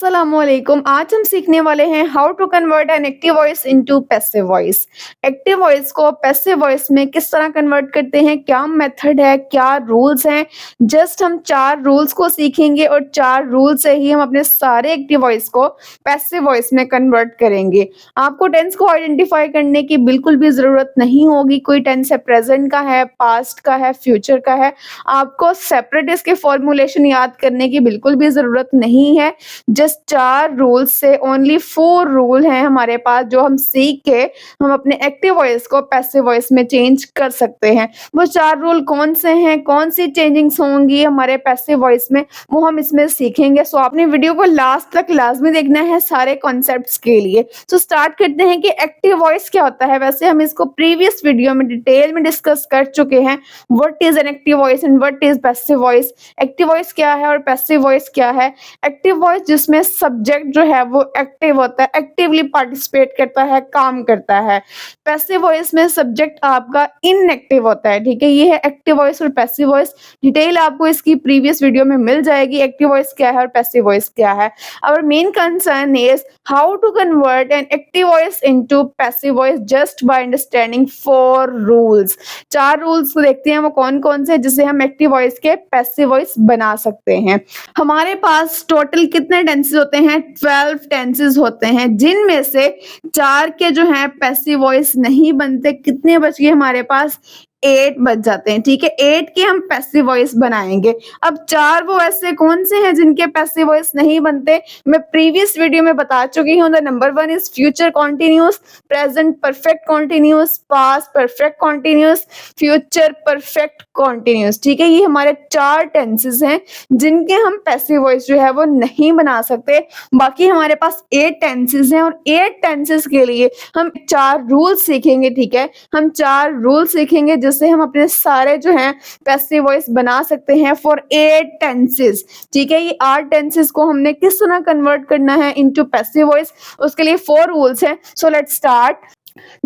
अस्सलामुअलैकुम। आज हम सीखने वाले हैं how to convert an active voice into passive voice. Active voice को पैसिव वॉइस में किस तरह कन्वर्ट करते हैं, क्या मेथड है, क्या रूल्स हैं। जस्ट हम 4 रूल्स को सीखेंगे और 4 रूल से ही हम अपने सारे एक्टिव वॉइस को पैसिव वॉइस में कन्वर्ट करेंगे। आपको टेंस को आइडेंटिफाई करने की बिल्कुल भी ज़रूरत नहीं होगी। कोई टेंस है प्रेजेंट का है, पास्ट का है, फ्यूचर का है। आपको सेपरेट इसके फॉर्मूलेशन याद करने की बिल्कुल भी ज़रूरत नहीं है। जस्ट 4 रूल्स से ओनली 4 रूल हैं हमारे पास जो हम सीख के हम अपने एक्टिव वॉइस को पैसिव वॉइस में चेंज कर सकते हैं। वो 4 रूल कौन से हैं, कौन सी चेंजिंग्स होंगी हमारे पैसिव वॉइस में, वो हम इसमें सीखेंगे। सो आपने वीडियो को लास्ट तक लाजमी देखना है सारे कॉन्सेप्ट्स के लिए। सो स्टार्ट करते हैं कि एक्टिव वॉइस क्या होता है। वैसे हम इसको प्रीवियस वीडियो में डिटेल में डिस्कस कर चुके हैं। What is an active voice and what is passive voice. Active voice क्या है और पैसिव वॉइस क्या है। एक्टिव वॉइस जिसमें सब्जेक्ट जो है वो एक्टिव होता है, एक्टिवली पार्टिसिपेट करता है, काम करता है। पैसिव वॉइस में सब्जेक्ट आपका इनएक्टिव होता है। ठीक है, ये है एक्टिव वॉइस और पैसिव वॉइस। डिटेल आपको इसकी प्रीवियस वीडियो में मिल जाएगी, एक्टिव वॉइस क्या है और पैसिव वॉइस क्या है। Our main concern is how to convert an active voice into passive voice just by understanding 4 rules. 4 rules को देखते हैं वो कौन कौन से जिससे हम एक्टिव वॉइस के पैसिव वॉइस बना सकते हैं। हमारे पास टोटल कितने टेंसेस होते हैं? 12 टेंसेस होते हैं, जिनमें से 4 के जो हैं पैसिव वॉइस नहीं बनते। कितने बच गए हमारे पास? 8 बच जाते हैं। ठीक है, 8 के हम पैसिव वॉइस बनाएंगे। अब 4 वो ऐसे कौन से हैं जिनके पैसिव वॉइस नहीं बनते? मैं प्रीवियस वीडियो में बता चुकी हूँ। The number 1 is future continuous, present perfect continuous, past perfect continuous, future perfect continuous. ठीक है, ये हमारे 4 टेंसेस हैं जिनके हम पैसिव वॉइस जो है वो नहीं बना सकते। बाकी हमारे पास 8 टेंसेस हैं और 8 टेंसेस के लिए हम 4 रूल सीखेंगे। ठीक है, हम 4 रूल सीखेंगे जिससे हम अपने सारे जो हैं पैसिव वॉइस बना सकते हैं फॉर 8 टेंसेस। ठीक है, ये 8 टेंसेस को हमने किस तरह कन्वर्ट करना है इनटू पैसिव वॉइस, उसके लिए 4 रूल्स हैं। So let's start.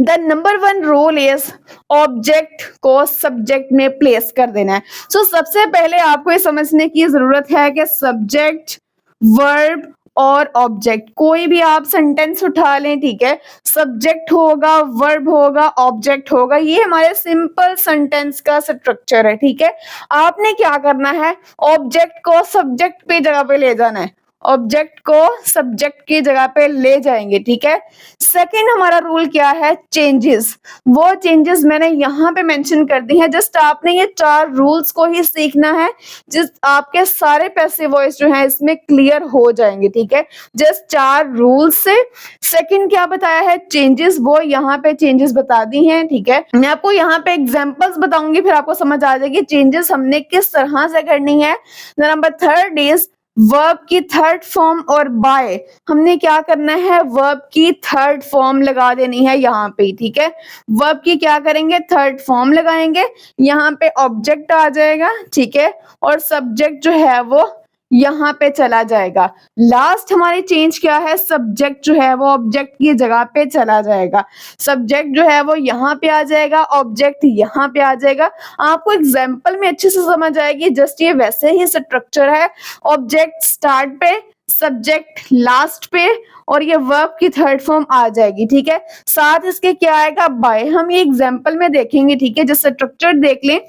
The number 1 rule is object को सब्जेक्ट में प्लेस कर देना है। सो सबसे पहले आपको ये समझने की जरूरत है कि सब्जेक्ट, वर्ब और ऑब्जेक्ट, कोई भी आप सेंटेंस उठा लें, ठीक है, सब्जेक्ट होगा, वर्ब होगा, ऑब्जेक्ट होगा। ये हमारे सिंपल सेंटेंस का स्ट्रक्चर है। ठीक है, आपने क्या करना है, ऑब्जेक्ट को सब्जेक्ट पे जगह पे ले जाना है, ऑब्जेक्ट को सब्जेक्ट की जगह पे ले जाएंगे। ठीक है, सेकंड हमारा रूल क्या है, चेंजेस। वो चेंजेस मैंने यहाँ पे मेंशन कर दी है। जस्ट आपने ये 4 रूल्स को ही सीखना है, जिस आपके सारे पैसिव वॉइस जो है इसमें क्लियर हो जाएंगे। ठीक है, जस्ट 4 रूल्स से। सेकंड क्या बताया है, चेंजेस, वो यहाँ पे चेंजेस बता दी हैं। ठीक है, मैं आपको यहाँ पे एग्जांपल्स बताऊंगी, फिर आपको समझ आ जाएगी चेंजेस हमने किस तरह से करनी है। नंबर 3 इज वर्ब की थर्ड फॉर्म और बाय। हमने क्या करना है, वर्ब की थर्ड फॉर्म लगा देनी है यहाँ पे। ठीक है, वर्ब की क्या करेंगे, थर्ड फॉर्म लगाएंगे। यहाँ पे ऑब्जेक्ट आ जाएगा। ठीक है, और सब्जेक्ट जो है वो यहाँ पे चला जाएगा। लास्ट हमारी चेंज क्या है, सब्जेक्ट जो है वो ऑब्जेक्ट की जगह पे चला जाएगा। सब्जेक्ट जो है वो यहाँ पे आ जाएगा, ऑब्जेक्ट यहाँ पे आ जाएगा। आपको एग्जाम्पल में अच्छे से समझ आएगी। जस्ट ये वैसे ही स्ट्रक्चर है, ऑब्जेक्ट स्टार्ट पे, सब्जेक्ट लास्ट पे, और ये वर्ब की थर्ड फॉर्म आ जाएगी। ठीक है, साथ इसके क्या आएगा, बाय। हम ये एग्जाम्पल में देखेंगे। ठीक है, जैसे स्ट्रक्चर देख लें।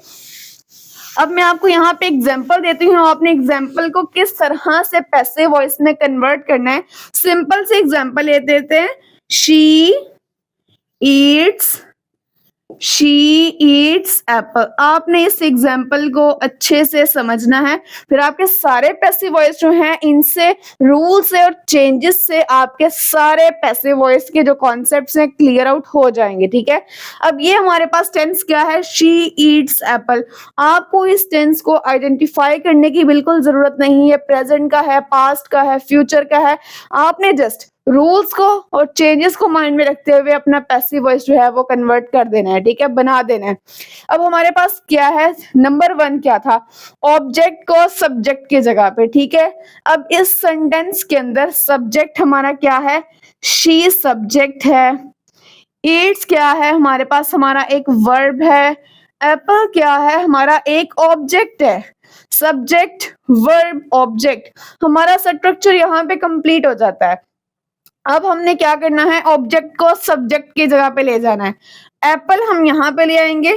अब मैं आपको यहाँ पे एग्जाम्पल देती हूँ, आपने एग्जाम्पल को किस तरह से पैसिव वॉइस में कन्वर्ट करना है। सिंपल से एग्जाम्पल ले देते हैं, शी ईट्स एप्पल। आपने इस एग्जाम्पल को अच्छे से समझना है, फिर आपके सारे पैसिव वॉइस जो हैं इनसे, रूल से और चेंजेस से आपके सारे पैसिव वॉइस के जो कॉन्सेप्ट्स हैं क्लियर आउट हो जाएंगे। ठीक है, अब ये हमारे पास टेंस क्या है, शी ईट्स एप्पल। आपको इस टेंस को आइडेंटिफाई करने की बिल्कुल जरूरत नहीं है, प्रेजेंट का है, पास्ट का है, फ्यूचर का है। आपने जस्ट रूल्स को और चेंजेस को माइंड में रखते हुए अपना पैसिव वॉइस जो है वो कन्वर्ट कर देना है। ठीक है, बना देना है। अब हमारे पास क्या है, नंबर 1 क्या था, ऑब्जेक्ट को सब्जेक्ट की जगह पे। ठीक है, अब इस सेंटेंस के अंदर सब्जेक्ट हमारा क्या है, शी सब्जेक्ट है, ईट्स क्या है हमारे पास, हमारा एक वर्ब है, एप्पल क्या है, हमारा एक ऑब्जेक्ट है। सब्जेक्ट वर्ब ऑब्जेक्ट, हमारा स्ट्रक्चर यहाँ पे कंप्लीट हो जाता है। अब हमने क्या करना है, ऑब्जेक्ट को सब्जेक्ट की जगह पे ले जाना है। एप्पल हम यहाँ पे ले आएंगे,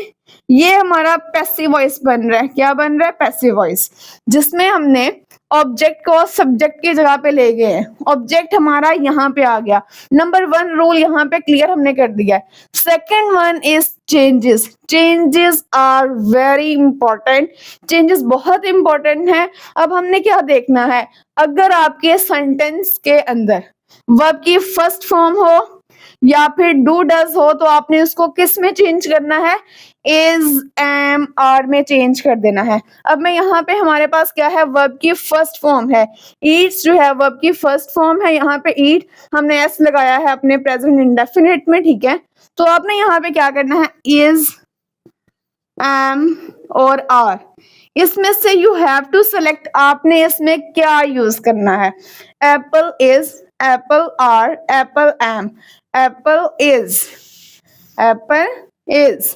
ये हमारा पैसिव वॉइस बन रहा है। क्या बन रहा है, पैसिव वॉइस, जिसमें हमने ऑब्जेक्ट को सब्जेक्ट की जगह पे ले गए हैं। ऑब्जेक्ट हमारा यहाँ पे आ गया। नंबर 1 रूल यहाँ पे क्लियर हमने कर दिया है। Second one is changes. Changes are very important, changes बहुत इंपॉर्टेंट है। अब हमने क्या देखना है, अगर आपके सेंटेंस के अंदर वर्ब की फर्स्ट फॉर्म हो या फिर डू डज हो, तो आपने उसको किस में चेंज करना है, इज एम आर में चेंज कर देना है। अब मैं यहाँ पे हमारे पास क्या है, वर्ब की फर्स्ट फॉर्म है, ईट्स जो है वर्ब की फर्स्ट फॉर्म है। यहाँ पे ईट हमने एस लगाया है अपने प्रेजेंट इंडेफिनिट में, ठीक है। तो आपने यहाँ पे क्या करना है, इज एम और आर, इसमें से यू हैव टू सेलेक्ट आपने इसमें क्या यूज करना है। Apple is, apple are, apple am, apple is, apple is.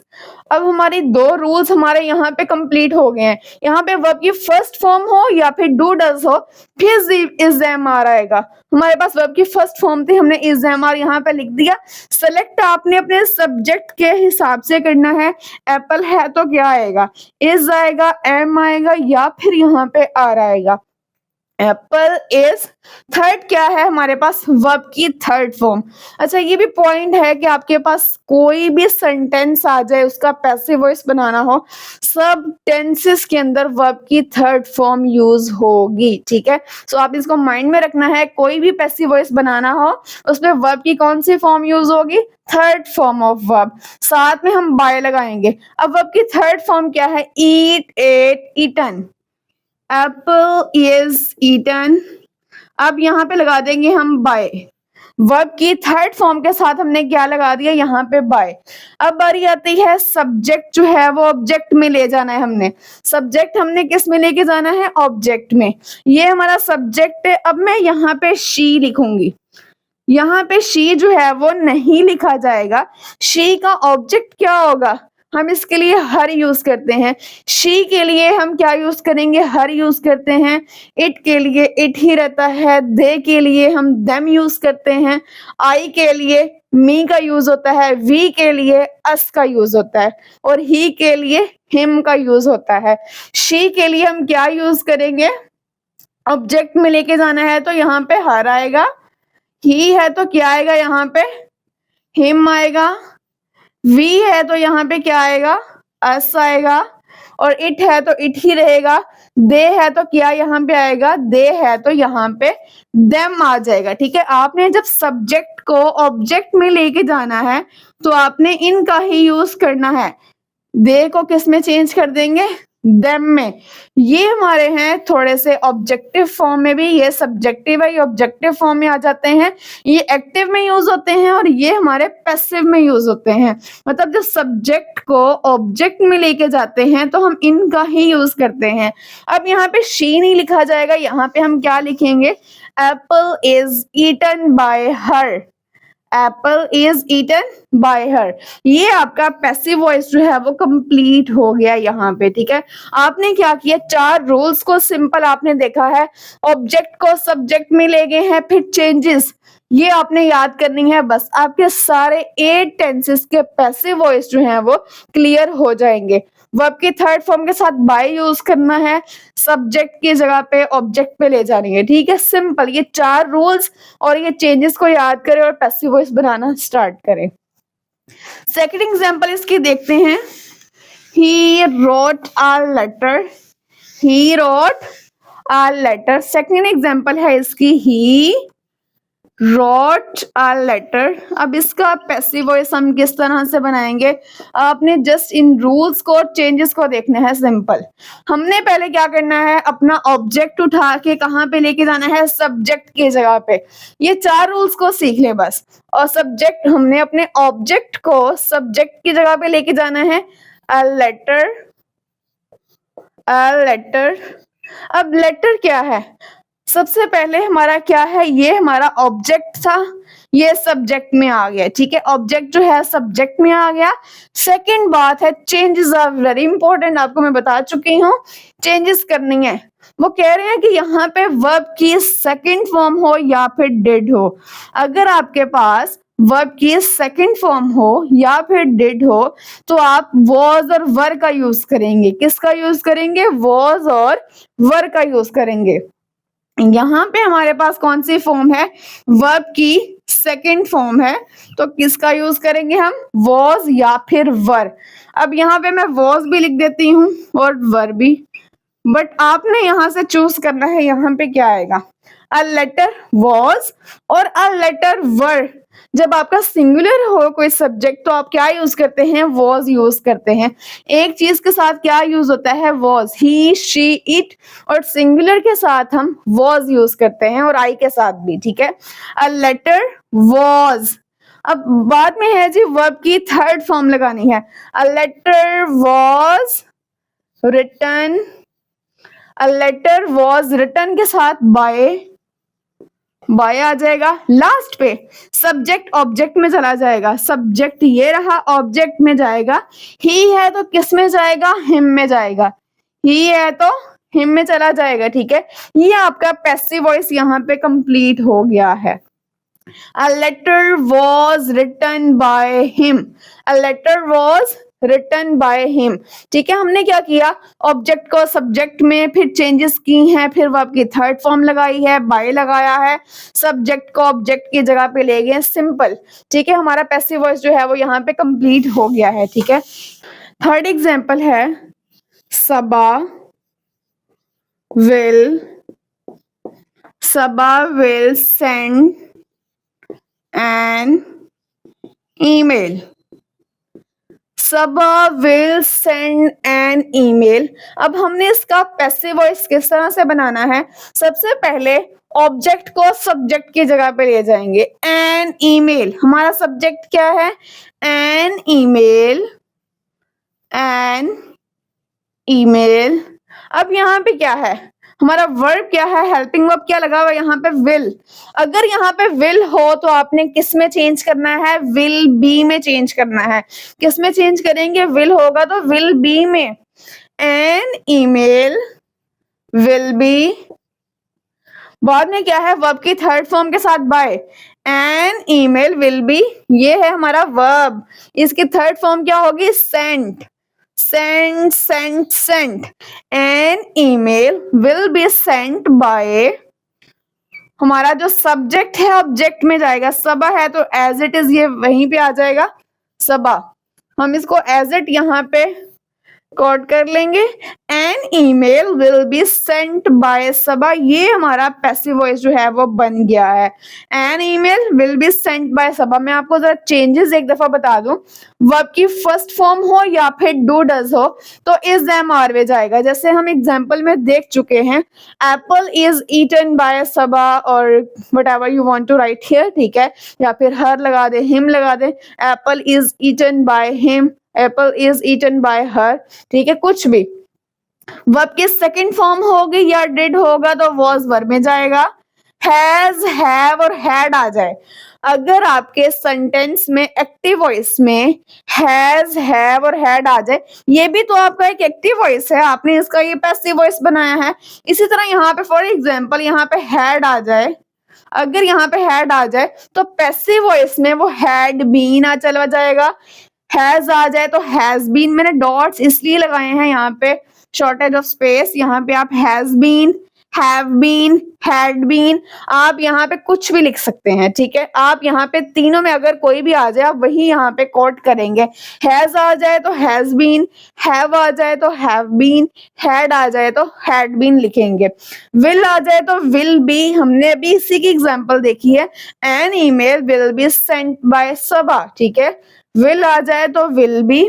अब हमारी 2 रूल्स हमारे यहाँ पे कंप्लीट हो गए हैं। यहाँ पे वर्ब की फर्स्ट फॉर्म हो या फिर डू डज हो, फिर इज एम आर आएगा। हमारे पास वर्ब की फर्स्ट फॉर्म थी, हमने इज एम आर यहाँ पे लिख दिया। सेलेक्ट आपने अपने सब्जेक्ट के हिसाब से करना है। एप्पल है तो क्या आएगा, इज आएगा, एम आएगा, या फिर यहाँ पे आर आएगा। एप्पल इज, थर्ड क्या है हमारे पास, वर्ब की थर्ड फॉर्म। अच्छा, ये भी पॉइंट है कि आपके पास कोई भी सेंटेंस आ जाए, उसका पैसिव वॉइस बनाना हो, सब टेंसेस के अंदर वर्ब की थर्ड फॉर्म यूज होगी, ठीक है। सो आप इसको माइंड में रखना है, कोई भी पैसिव वॉइस बनाना हो उसमें वर्ब की कौन सी फॉर्म यूज होगी, थर्ड फॉर्म ऑफ वर्ब। साथ में हम बाय लगाएंगे। अब वर्ब की थर्ड फॉर्म क्या है, eat, ate, eaten. Apple is eaten. अब यहाँ पे लगा देंगे हम बाय। वर्ब की थर्ड फॉर्म के साथ हमने क्या लगा दिया, यहाँ पे बाय। अब बारी आती है सब्जेक्ट जो है वो ऑब्जेक्ट में ले जाना है हमने। सब्जेक्ट हमने किस में लेके जाना है, ऑब्जेक्ट में। ये हमारा सब्जेक्ट है। अब मैं यहाँ पे शी लिखूंगी, यहाँ पे शी जो है वो नहीं लिखा जाएगा। शी का ऑब्जेक्ट क्या होगा, हम इसके लिए हर यूज करते हैं। शी के लिए हम क्या यूज करेंगे, हर यूज करते हैं। इट के लिए इट ही रहता है। दे के लिए हम देम यूज करते हैं। आई के लिए मी का यूज होता है। वी के लिए अस का यूज होता है। और ही के लिए हिम का यूज होता है। शी के लिए हम क्या यूज करेंगे, ऑब्जेक्ट में लेके जाना है तो यहाँ पे हर आएगा। ही है तो क्या आएगा, यहाँ पे हिम आएगा। वी है तो यहाँ पे क्या आएगा, अस आएगा। और इट है तो इट ही रहेगा। दे है तो क्या यहाँ पे आएगा, दे है तो यहाँ पे देम आ जाएगा, ठीक है। आपने जब सब्जेक्ट को ऑब्जेक्ट में लेके जाना है तो आपने इनका ही यूज करना है। दे को किस में चेंज कर देंगे, देम में। ये हमारे हैं थोड़े से ऑब्जेक्टिव फॉर्म में भी, ये सब्जेक्टिव है, ये ऑब्जेक्टिव फॉर्म में आ जाते हैं। ये एक्टिव में यूज होते हैं और ये हमारे पैसिव में यूज होते हैं। मतलब जब सब्जेक्ट को ऑब्जेक्ट में लेके जाते हैं तो हम इनका ही यूज करते हैं। अब यहाँ पे शी नहीं लिखा जाएगा, यहाँ पे हम क्या लिखेंगे, apple is eaten by her. Apple is eaten by her. ये आपका पैसिव वॉइस जो है वो कंप्लीट हो गया यहाँ पे, ठीक है। आपने क्या किया, 4 रूल्स को सिंपल आपने देखा है। ऑब्जेक्ट को सब्जेक्ट में ले गए हैं, फिर चेंजेस ये आपने याद करनी है। बस आपके सारे 8 टेंसेस के पैसिव वॉइस जो हैं वो क्लियर हो जाएंगे। वर्ब की थर्ड फॉर्म के साथ बाय यूज करना है, सब्जेक्ट की जगह पे ऑब्जेक्ट पे ले जानी है, ठीक है। सिंपल ये 4 रूल्स और ये चेंजेस को याद करें और पैसिव वॉइस बनाना स्टार्ट करें। सेकंड एग्जांपल इसकी देखते हैं। He wrote a letter. He wrote a letter. Second example है इसकी, ही रोट अ लेटर। अब इसका पैसिव वॉइस हम किस तरह से बनाएंगे, आपने जस्ट इन रूल्स को चेंजेस को देखना है। सिंपल, हमने पहले क्या करना है, अपना ऑब्जेक्ट उठा के कहाँ पे लेके जाना है, सब्जेक्ट की जगह पे। ये 4 रूल्स को सीख ले बस। और सब्जेक्ट, हमने अपने ऑब्जेक्ट को सब्जेक्ट की जगह पे लेके जाना है। A letter, a letter. अब लेटर क्या है, सबसे पहले हमारा क्या है, ये हमारा ऑब्जेक्ट था, ये सब्जेक्ट में आ गया, ठीक है, ऑब्जेक्ट जो है सब्जेक्ट में आ गया। सेकंड बात है चेंजेस आर वेरी इंपॉर्टेंट, आपको मैं बता चुकी हूँ चेंजेस करनी है। वो कह रहे हैं कि यहाँ पे वर्ब की सेकंड फॉर्म हो या फिर डिड हो। अगर आपके पास वर्ब की सेकंड फॉर्म हो या फिर डिड हो तो आप वॉज और वर का यूज करेंगे। किसका यूज करेंगे? वॉज और वर का यूज करेंगे। यहाँ पे हमारे पास कौन सी फॉर्म है? वर्ब की सेकंड फॉर्म है, तो किसका यूज करेंगे हम? वॉज या फिर वर। अब यहाँ पे मैं वॉज भी लिख देती हूँ और वर भी, बट आपने यहाँ से चूज करना है यहाँ पे क्या आएगा, अ लेटर वॉज और अ लेटर वर। जब आपका सिंगुलर हो कोई सब्जेक्ट तो आप क्या यूज करते हैं? वॉज यूज करते हैं। एक चीज के साथ क्या यूज होता है? वॉज, ही, शी, इट, और सिंगुलर के साथ हम वॉज यूज करते हैं और आई के साथ भी, ठीक है। A letter was. अब बाद में है जी वर्ब की थर्ड फॉर्म लगानी है। A letter was written, a letter was written के साथ बाय आ जाएगा। लास्ट पे सब्जेक्ट ऑब्जेक्ट में चला जाएगा। सब्जेक्ट ये रहा, ऑब्जेक्ट में जाएगा। ही है तो किस में जाएगा? हिम में जाएगा। ही है तो हिम में चला जाएगा, ठीक है। ये आपका पैसिव वॉइस यहाँ पे कंप्लीट हो गया है। A letter was written by him. A letter was written by him. ठीक है, हमने क्या किया? ऑब्जेक्ट को सब्जेक्ट में फिर चेंजेस की हैं, फिर वर्ब की थर्ड फॉर्म लगाई है, बाय लगाया है, सब्जेक्ट को ऑब्जेक्ट की जगह पे ले गए, सिंपल। ठीक है, हमारा पैसिव वॉइस जो है वो यहाँ पे कंप्लीट हो गया है, ठीक है। थर्ड एग्जाम्पल है Saba will send an email. Sabha will send an email. अब हमने इसका पैसिव वॉइस किस तरह से बनाना है? सबसे पहले ऑब्जेक्ट को सब्जेक्ट की जगह पे ले जाएंगे। an email, हमारा सब्जेक्ट क्या है? an email, an email। अब यहाँ पे क्या है? हमारा वर्ब क्या है? हेल्पिंग वर्ब क्या लगा हुआ है यहाँ पे? विल। अगर यहाँ पे विल हो तो आपने किस में चेंज करना है? विल बी में चेंज करना है। किस में चेंज करेंगे? विल होगा तो विल बी में। एन ईमेल विल बी, बाद में क्या है? वर्ब की थर्ड फॉर्म के साथ by. An email will be, ये है हमारा वर्ब। इसकी थर्ड फॉर्म क्या होगी? Sent. sent an email will be sent by, हमारा जो सब्जेक्ट है ऑब्जेक्ट में जाएगा। सबा है तो एज इट इज ये वहीं पे आ जाएगा सबा। हम इसको एज इट यहाँ पे कोड कर लेंगे। An email will be sent by Saba, ये हमारा पैसिव वॉइस जो है वो बन गया है। An email will be sent by Saba. मैं आपको जरा चेंजेस एक दफा बता दूं, वर्ब की फर्स्ट फॉर्म हो या फिर डू डज हो तो इज एम आर वे जाएगा। जैसे हम एग्जाम्पल में देख चुके हैं, apple is eaten by Saba और whatever you want to write here, ठीक है, या फिर हर लगा दे, हिम लगा दे। Apple is eaten by him, apple is eaten by her, ठीक है, कुछ भी। वर्ब की सेकंड फॉर्म होगी या डिड होगा तो वॉज वर्ब में जाएगा। हैज, हैव और हैड आ जाए। अगर आपके सेंटेंस में एक्टिव वॉइस में हैज, हैव और हैड आ जाए, ये भी तो आपका एक एक्टिव वॉइस है, आपने इसका ये पैसिव वॉइस बनाया है। इसी तरह यहाँ पे फॉर एग्जाम्पल यहाँ पे हैड आ जाए, अगर यहाँ पे हैड आ जाए तो पैसिव वॉइस में वो हैड बीन आ चला जाएगा। हैज आ जाए तो हैज बीन, मैंने डॉट्स इसलिए लगाए हैं यहाँ पे, शॉर्टेज ऑफ स्पेस। यहाँ पे आप has been, have been, had been, आप यहाँ पे कुछ भी लिख सकते हैं, ठीक है। आप यहाँ पे तीनों में अगर कोई भी आ जाए आप वही यहाँ पे कोट करेंगे। हैज आ जाए तो हैज बीन, हैव आ जाए तो हैव बीन, हैड आ जाए तो हैड बीन लिखेंगे। विल आ जाए तो विल बी, हमने अभी इसी की एग्जांपल देखी है। An email will be sent by Saba, ठीक है। विल आ जाए तो विल बी,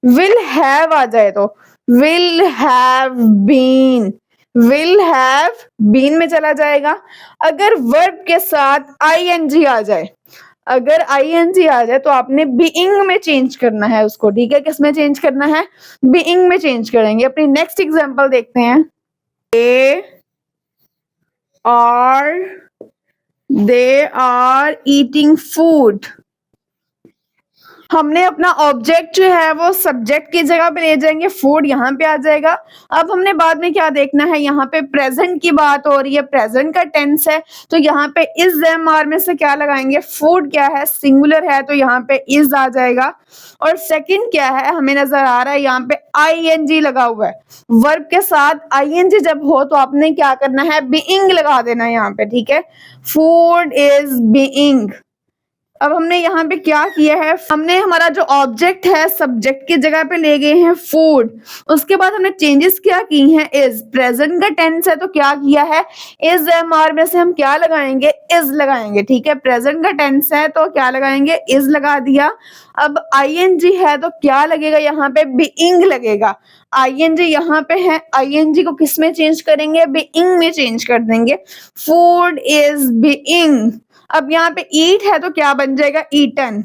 विल हैव आ जाए तो will have been, will have been में चला जाएगा। अगर वर्ब के साथ आईएनजी आ जाए, अगर आईएनजी आ जाए तो आपने बीइंग में चेंज करना है उसको, ठीक है। किस में चेंज करना है? बीइंग में चेंज करेंगे। अपनी नेक्स्ट एग्जांपल देखते हैं। They are They are eating food. हमने अपना ऑब्जेक्ट जो है वो सब्जेक्ट की जगह पे ले जाएंगे, फूड यहाँ पे आ जाएगा। अब हमने बाद में क्या देखना है, यहाँ पे प्रेजेंट की बात हो रही है, प्रेजेंट का टेंस है, तो यहाँ पे इज एम आर में से क्या लगाएंगे, फूड क्या है, सिंगुलर है, तो यहाँ पे इज आ जाएगा। और सेकंड क्या है, हमें नजर आ रहा है यहाँ पे आई एन जी लगा हुआ है। वर्ब के साथ आई एन जी जब हो तो आपने क्या करना है, बीइंग लगा देना है यहाँ पे, ठीक है। Food is being. अब हमने यहाँ पे क्या किया है, हमने हमारा जो ऑब्जेक्ट है सब्जेक्ट की जगह पे ले गए हैं फूड। उसके बाद हमने चेंजेस क्या की हैं, इज प्रेजेंट का टेंस है तो क्या किया है, इज एम आर में से हम क्या लगाएंगे, इज लगाएंगे, ठीक है। प्रेजेंट का टेंस है तो क्या लगाएंगे, इज लगा दिया। अब आईएनजी है तो क्या लगेगा, यहाँ पे बीइंग लगेगा। आईएनजी यहाँ पे है, आईएनजी को किस में चेंज करेंगे, बीइंग में चेंज कर देंगे। Food is being. अब यहाँ पे ईट है तो क्या बन जाएगा, eaten.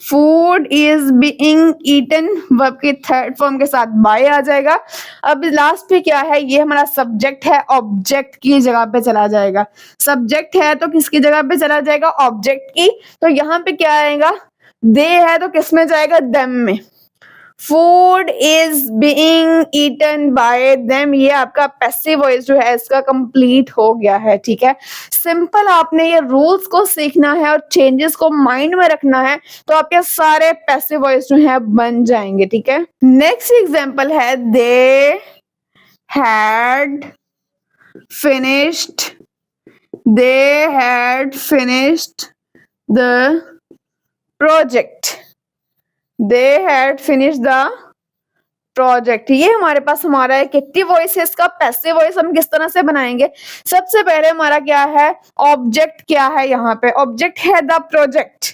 Food is being eaten, verb के थर्ड फॉर्म के साथ बाय आ जाएगा। अब लास्ट पे क्या है, ये हमारा सब्जेक्ट है, ऑब्जेक्ट की जगह पे चला जाएगा। सब्जेक्ट है तो किसकी जगह पे चला जाएगा, ऑब्जेक्ट की। तो यहाँ पे क्या आएगा, दे है तो किस में जाएगा, देम में। Food is being eaten by them, ये आपका पैसिव वॉइस जो है इसका कंप्लीट हो गया है, ठीक है। सिंपल आपने ये रूल्स को सीखना है और चेंजेस को माइंड में रखना है, तो आपके सारे पैसिव वॉइस जो है बन जाएंगे, ठीक है। नेक्स्ट एग्जांपल है, they had finished, they had finished the project, they had finish the project. ये हमारे पास हमारा एक एक्टिव वॉइस है, इसका पैसिव वॉइस हम किस तरह से बनाएंगे। सबसे पहले हमारा क्या है, ऑब्जेक्ट क्या है, यहाँ पे ऑब्जेक्ट है द प्रोजेक्ट,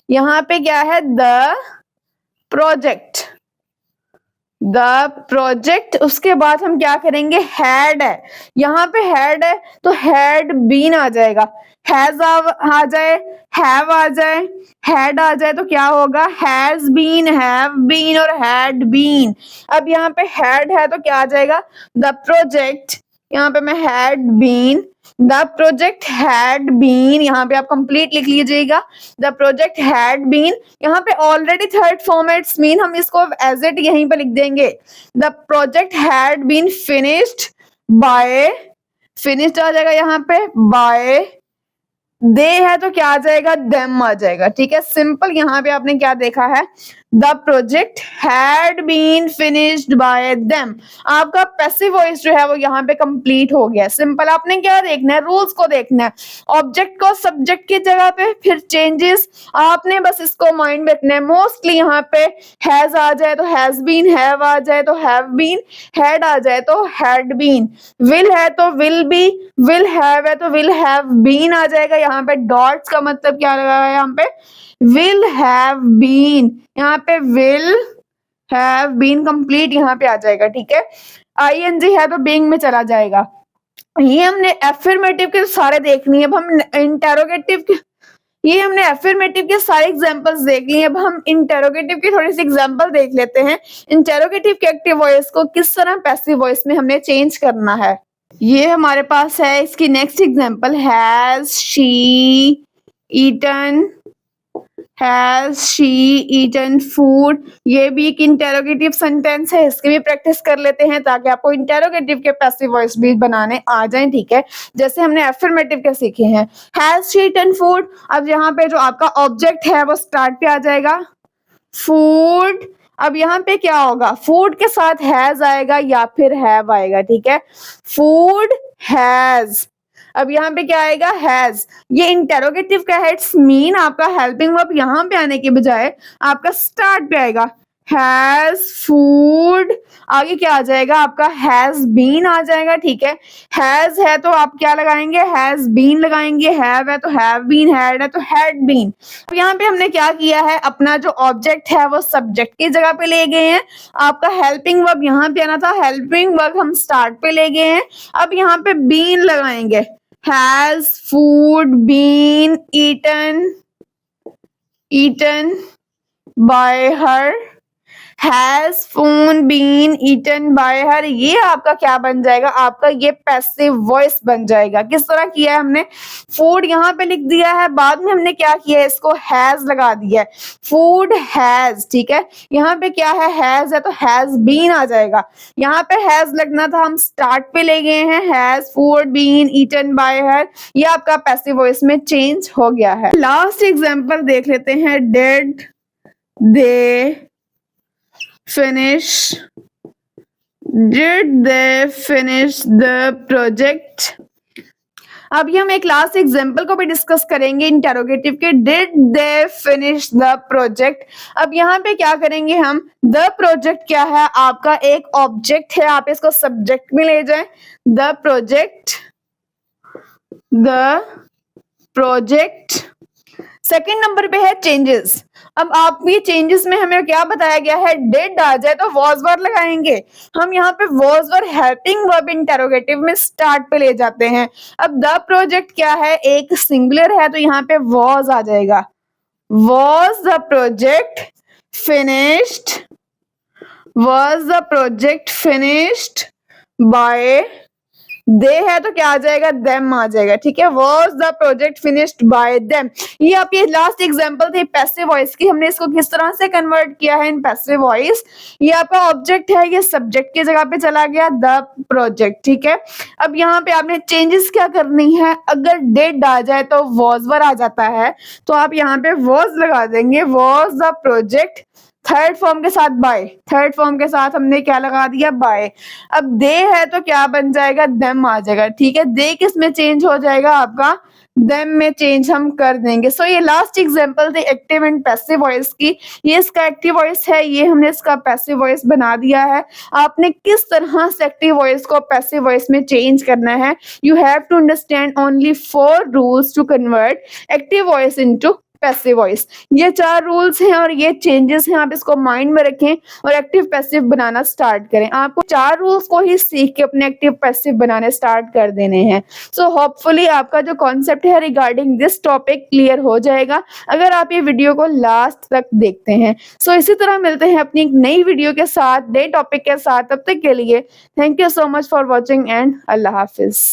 यहाँ पे क्या है, द प्रोजेक्ट, द प्रोजेक्ट। उसके बाद हम क्या करेंगे, हैड है, यहाँ पे हैड है तो हैड बीन आ जाएगा, हैज आ जाए, हैव आ जाए, हैड आ जाए तो क्या होगा, हैज बीन, हैव बीन और हैड बीन। अब यहाँ पे हैड है तो क्या आ जाएगा, द प्रोजेक्ट, यहाँ पे मैं had been, the project had been, यहाँ पे आप कंप्लीट लिख लीजिएगा, द प्रोजेक्ट हैड बीन। यहाँ पे ऑलरेडी थर्ड फॉर्म है, इट्स मीन हम इसको एज इट यहीं पे लिख देंगे, the project had been finished by, finished आ जाएगा यहाँ पे, बाय। दे है तो क्या आ जाएगा, देम आ जाएगा, ठीक है। सिंपल यहाँ पे आपने क्या देखा है, the project had been finished by them. आपका पैसिव वॉइस जो है वो यहाँ पे कंप्लीट हो गया। सिंपल आपने क्या देखना है, रूल्स को देखना है, ऑब्जेक्ट को सब्जेक्ट की जगह पे, फिर चेंजेस आपने बस इसको माइंड में रखना है। मोस्टली यहाँ पे हैज आ जाए तो हैज बीन, हैव आ जाए तो हैव बीन, हैड आ जाए तो हैड बीन, विल है तो विल बी, विल हैव है तो विल हैव बीन आ जाएगा। यहाँ पे डॉट्स का मतलब क्या लगा है, यहाँ पे विल हैव बीन, यहाँ पे विल हैव बीन कंप्लीट यहाँ पे आ जाएगा, ठीक है। आईएनजी है तो बीइंग में चला जाएगा। ये हमने एफर्मेटिव के सारे देखनी है। अब हम इंटेरोगेटिव के, ये हमने एफर्मेटिव के सारे एग्जांपल्स देख लिए। अब हम इंटेरोगेटिव की थोड़ी सी एग्जांपल देख लेते हैं। इंटेरोगेटिव के एक्टिव वॉइस को किस तरह पैसिव वॉइस में हमने चेंज करना है, ये हमारे पास है। इसकी next example, has she eaten, has she eaten food. ये भी एक इंटेरोगेटिव सेंटेंस है, इसकी भी प्रैक्टिस कर लेते हैं ताकि आपको इंटेरोगेटिव के पैसिव वॉइस भी बनाने आ जाएं, ठीक है। जैसे हमने एफर्मेटिव के सीखे हैं, हैज शी ईटन फूड। अब यहाँ पे जो आपका ऑब्जेक्ट है वो स्टार्ट पे आ जाएगा, फूड। अब यहाँ पे क्या होगा, फूड के साथ हैज आएगा या फिर हैव आएगा, ठीक है। फूड हैज, अब यहाँ पे क्या आएगा, हैज। ये इंटेरोगेटिव का है, इट्स मीन आपका हेल्पिंग वर्ब यहाँ पे आने के बजाय आपका स्टार्ट पे आएगा, हैज फूड। आगे क्या आ जाएगा, आपका हैज बीन आ जाएगा, ठीक है। हैज है तो आप क्या लगाएंगे, हैज बीन लगाएंगे, हैव है तो हैव बीन, हैड है तो हैड बीन। अब यहाँ पे हमने क्या किया है, अपना जो ऑब्जेक्ट है वो सब्जेक्ट की जगह पे ले गए हैं। आपका हेल्पिंग वर्ब यहाँ पे आना था, हेल्पिंग वर्ब हम स्टार्ट पे ले गए हैं। अब यहाँ पे बीन लगाएंगे, has food been eaten, eaten by her, has phone been eaten by her, ये आपका क्या बन जाएगा, आपका ये पैसिव वॉइस बन जाएगा। किस तरह किया है हमने, फूड यहाँ पे लिख दिया है, बाद में हमने क्या किया है, इसको हैज लगा दिया है, फूड हैज, ठीक है। यहाँ पे क्या है, हैज है तो हैज बीन आ जाएगा, यहाँ पे हैज लगना था, हम स्टार्ट पे ले गए हैं, has food been eaten by her, ये आपका पैसिव वॉइस में चेंज हो गया है। लास्ट एग्जांपल देख लेते हैं, did they finish did they finish the project। अब ये हम एक लास्ट एग्जांपल को भी डिस्कस करेंगे इंटेरोगेटिव के, did they finish the project. अब यहाँ पे क्या करेंगे हम, द प्रोजेक्ट क्या है, आपका एक ऑब्जेक्ट है, आप इसको सब्जेक्ट में ले जाएं, द प्रोजेक्ट। सेकंड नंबर पे है चेंजेस। अब आप ये चेंजेस में हमें क्या बताया गया है, डिड आ जाए तो वॉज वर्ब लगाएंगे, हम यहाँ पे was verb helping verb interrogative में स्टार्ट पे ले जाते हैं। अब द प्रोजेक्ट क्या है, एक सिंगुलर है तो यहाँ पे वॉज आ जाएगा, was the project finished by दे है तो क्या आ जाएगा, देम आ जाएगा, ठीक है। Was the project finished by them. ये आप ये लास्ट एग्जांपल थी पैसिव वॉइस की, हमने इसको किस तरह से कन्वर्ट किया है इन पैसिव वॉइस। ये आपका ऑब्जेक्ट है, ये सब्जेक्ट की जगह पे चला गया, द प्रोजेक्ट, ठीक है। अब यहाँ पे आपने चेंजेस क्या करनी है, अगर डिड आ जाए तो वाज वर आ जाता है, तो आप यहाँ पे वाज लगा देंगे, was the project, third form के साथ बाय, थर्ड फॉर्म के साथ हमने क्या लगा दिया, बाय। अब दे है तो क्या बन जाएगा, देम आ जाएगा, ठीक है। दे किस में चेंज हो जाएगा, आपका देम में चेंज हम कर देंगे। सो ये लास्ट एग्जांपल थी एक्टिव एंड पैसिव वॉइस की, ये इसका एक्टिव वॉइस है, ये हमने इसका पैसिव वॉइस बना दिया है। आपने किस तरह से एक्टिव वॉइस को पैसिव वॉइस में चेंज करना है, you have to understand only 4 rules to convert active voice into passive voice. ये 4 रूल्स हैं और ये चेंजेस हैं, आप इसको माइंड में रखें और एक्टिव पैसिव बनाना स्टार्ट करें। आपको 4 रूल्स को ही सीख के अपने एक्टिव पैसिव बनाने स्टार्ट कर देने हैं। सो होपफुली आपका जो कॉन्सेप्ट है रिगार्डिंग दिस टॉपिक क्लियर हो जाएगा अगर आप ये वीडियो को लास्ट तक देखते हैं। सो इसी तरह मिलते हैं अपनी एक नई वीडियो के साथ, नए टॉपिक के साथ। तब तक के लिए thank you so much for watching and Allah Hafiz.